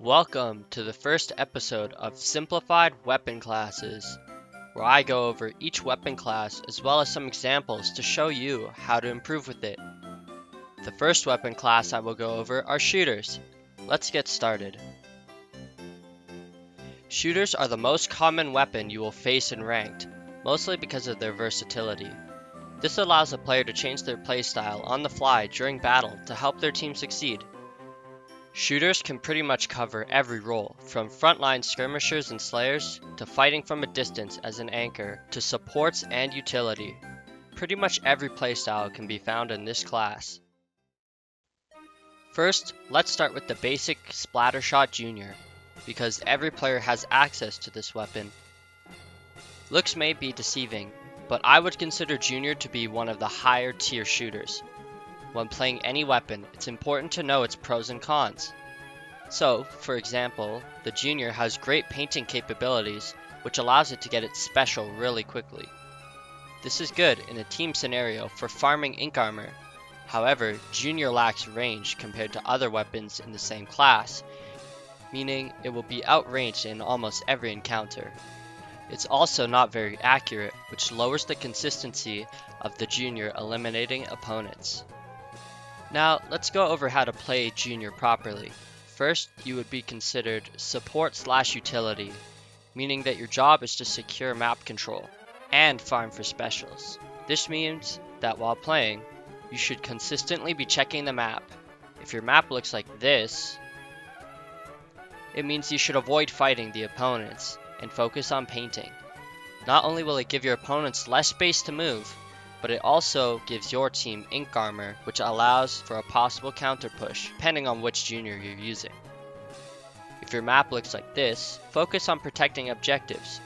Welcome to the first episode of Simplified Weapon Classes, where I go over each weapon class as well as some examples to show you how to improve with it. The first weapon class I will go over are shooters. Let's get started. Shooters are the most common weapon you will face in ranked, mostly because of their versatility. This allows a player to change their playstyle on the fly during battle to help their team succeed. Shooters can pretty much cover every role, from frontline skirmishers and slayers, to fighting from a distance as an anchor, to supports and utility. Pretty much every playstyle can be found in this class. First, let's start with the basic Splattershot Junior, because every player has access to this weapon. Looks may be deceiving, but I would consider Junior to be one of the higher tier shooters. When playing any weapon, it's important to know its pros and cons. So, for example, the Junior has great painting capabilities, which allows it to get its special really quickly. This is good in a team scenario for farming ink armor. However, Junior lacks range compared to other weapons in the same class, meaning it will be outranged in almost every encounter. It's also not very accurate, which lowers the consistency of the Junior eliminating opponents. Now, let's go over how to play Junior properly. First, you would be considered support/utility, meaning that your job is to secure map control and farm for specials. This means that while playing, you should consistently be checking the map. If your map looks like this, it means you should avoid fighting the opponents and focus on painting. Not only will it give your opponents less space to move, but it also gives your team ink armor, which allows for a possible counter push, depending on which Junior you're using. If your map looks like this, focus on protecting objectives.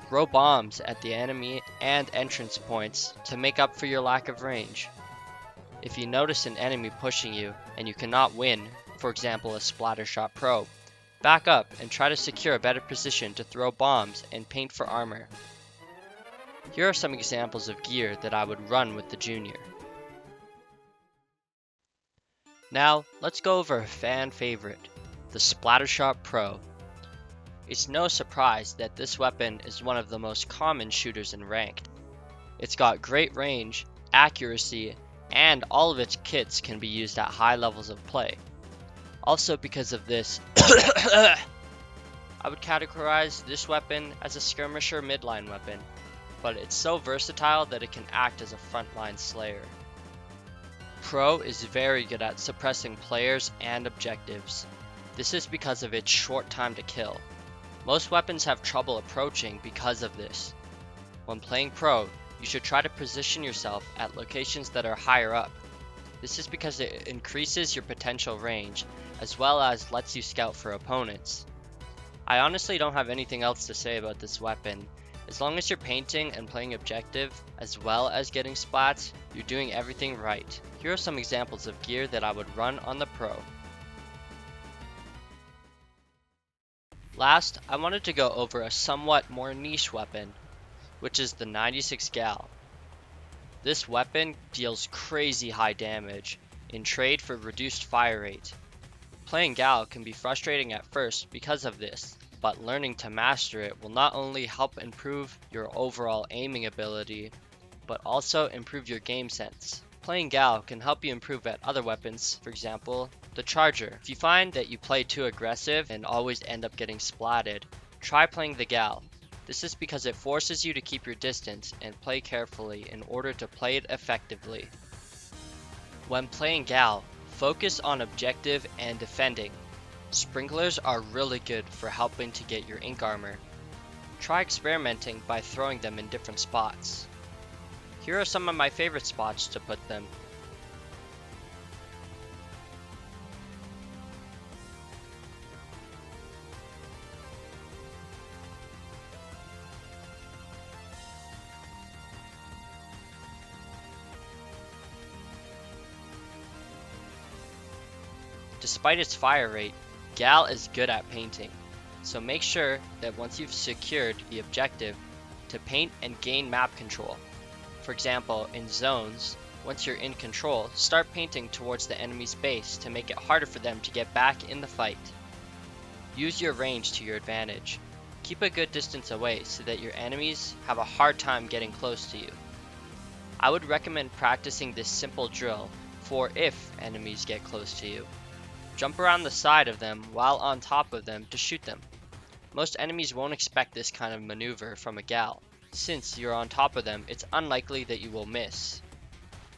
Throw bombs at the enemy and entrance points to make up for your lack of range. If you notice an enemy pushing you and you cannot win, for example a Splattershot Pro, back up and try to secure a better position to throw bombs and paint for armor. Here are some examples of gear that I would run with the Junior. Now, let's go over a fan favorite, the Splattershot Pro. It's no surprise that this weapon is one of the most common shooters in ranked. It's got great range, accuracy, and all of its kits can be used at high levels of play. Also because of this, I would categorize this weapon as a skirmisher midline weapon, but it's so versatile that it can act as a frontline slayer. Pro is very good at suppressing players and objectives. This is because of its short time to kill. Most weapons have trouble approaching because of this. When playing Pro, you should try to position yourself at locations that are higher up. This is because it increases your potential range, as well as lets you scout for opponents. I honestly don't have anything else to say about this weapon. As long as you're painting and playing objective, as well as getting splats, you're doing everything right. Here are some examples of gear that I would run on the Pro. Last, I wanted to go over a somewhat more niche weapon, which is the 96 Gal. This weapon deals crazy high damage in trade for reduced fire rate. Playing Gal can be frustrating at first because of this, but learning to master it will not only help improve your overall aiming ability, but also improve your game sense. Playing Gal can help you improve at other weapons, for example, the Charger. If you find that you play too aggressive and always end up getting splatted, try playing the Gal. This is because it forces you to keep your distance and play carefully in order to play it effectively. When playing Gal, focus on objective and defending. Sprinklers are really good for helping to get your ink armor. Try experimenting by throwing them in different spots. Here are some of my favorite spots to put them. Despite its fire rate, Gal is good at painting, so make sure that once you've secured the objective, to paint and gain map control. For example, in zones, once you're in control, start painting towards the enemy's base to make it harder for them to get back in the fight. Use your range to your advantage. Keep a good distance away so that your enemies have a hard time getting close to you. I would recommend practicing this simple drill for if enemies get close to you. Jump around the side of them while on top of them to shoot them. Most enemies won't expect this kind of maneuver from a gal. Since you're on top of them, it's unlikely that you will miss.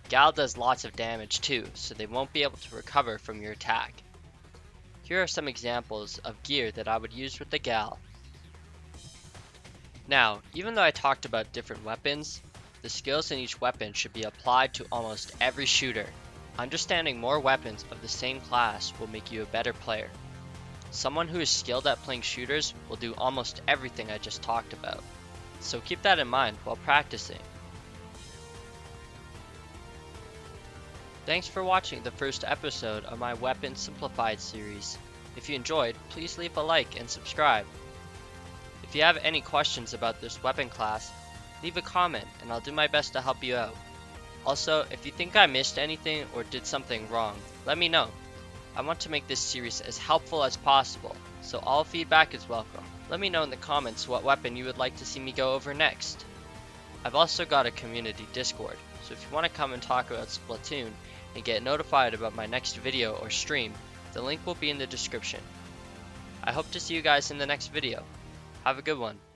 Gal does lots of damage too, so they won't be able to recover from your attack. Here are some examples of gear that I would use with the gal. Now, even though I talked about different weapons, the skills in each weapon should be applied to almost every shooter. Understanding more weapons of the same class will make you a better player. Someone who is skilled at playing shooters will do almost everything I just talked about, so keep that in mind while practicing. Thanks for watching the first episode of my Weapon Simplified series. If you enjoyed, please leave a like and subscribe. If you have any questions about this weapon class, leave a comment and I'll do my best to help you out. Also, if you think I missed anything or did something wrong, let me know. I want to make this series as helpful as possible, so all feedback is welcome. Let me know in the comments what weapon you would like to see me go over next. I've also got a community Discord, so if you want to come and talk about Splatoon and get notified about my next video or stream, the link will be in the description. I hope to see you guys in the next video. Have a good one.